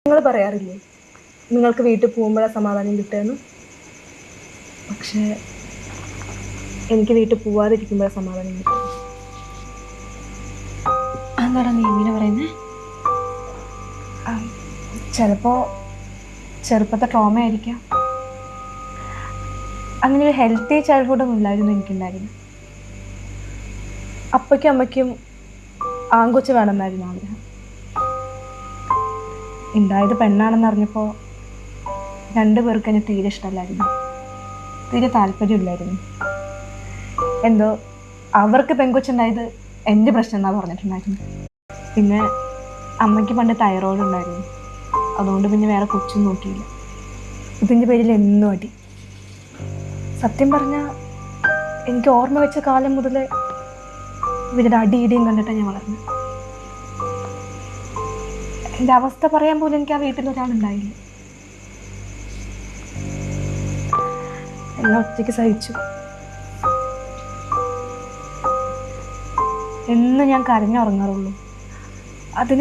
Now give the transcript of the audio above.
നിങ്ങൾ പറയാറില്ലേ നിങ്ങൾക്ക് വീട്ടിൽ പോകുമ്പോഴാണ് സമാധാനം കിട്ടുകയെന്ന്? പക്ഷേ എനിക്ക് വീട്ടിൽ പോവാതിരിക്കുമ്പോഴാണ് സമാധാനം കിട്ടുക. അതെന്താടാ നീ ഇങ്ങനെ പറയുന്നേ? ചിലപ്പോൾ ചെറുപ്പത്തെ ട്രോമ ആയിരിക്കാം. അങ്ങനെ ഒരു ഹെൽത്തി ചൈൽഡ്ഹുഡൊന്നും ഇല്ലായിരുന്നു എനിക്കുണ്ടായിരുന്നു. അപ്പയ്ക്കും അമ്മയ്ക്കും ആൺകൊച്ച് വേണമെന്നായിരുന്നു ആഗ്രഹം. ഉണ്ടായത് പെണ്ണാണെന്ന് അറിഞ്ഞപ്പോൾ രണ്ടുപേർക്ക് എന്നെ തീരെ ഇഷ്ടമല്ലായിരുന്നു, തീരെ താല്പര്യമില്ലായിരുന്നു. എന്തോ അവർക്ക് പെൺകൊച്ചുണ്ടായത് എൻ്റെ പ്രശ്നം എന്നാണ് പറഞ്ഞിട്ടുണ്ടായിരുന്നു. പിന്നെ അമ്മയ്ക്ക് പണ്ട് തൈറോയിഡ് ഉണ്ടായിരുന്നു, അതുകൊണ്ട് പിന്നെ വേറെ കൊച്ചും നോക്കിയില്ല. ഇതിൻ്റെ പേരിൽ എന്നും അടി. സത്യം പറഞ്ഞാൽ എനിക്ക് ഓർമ്മ വെച്ച കാലം മുതൽ ഇവരുടെ അടിയിടിയും കണ്ടിട്ടാണ് ഞാൻ വളർന്നു. എൻ്റെ അവസ്ഥ പറയാൻ പോലും എനിക്ക് ആ വീട്ടിൽ ഒരാളുണ്ടായില്ല. എല്ലാം ഒറ്റയ്ക്ക് സഹിച്ചു. എന്ന് ഞാൻ കരഞ്ഞുറങ്ങാറുള്ളൂ. അതിന്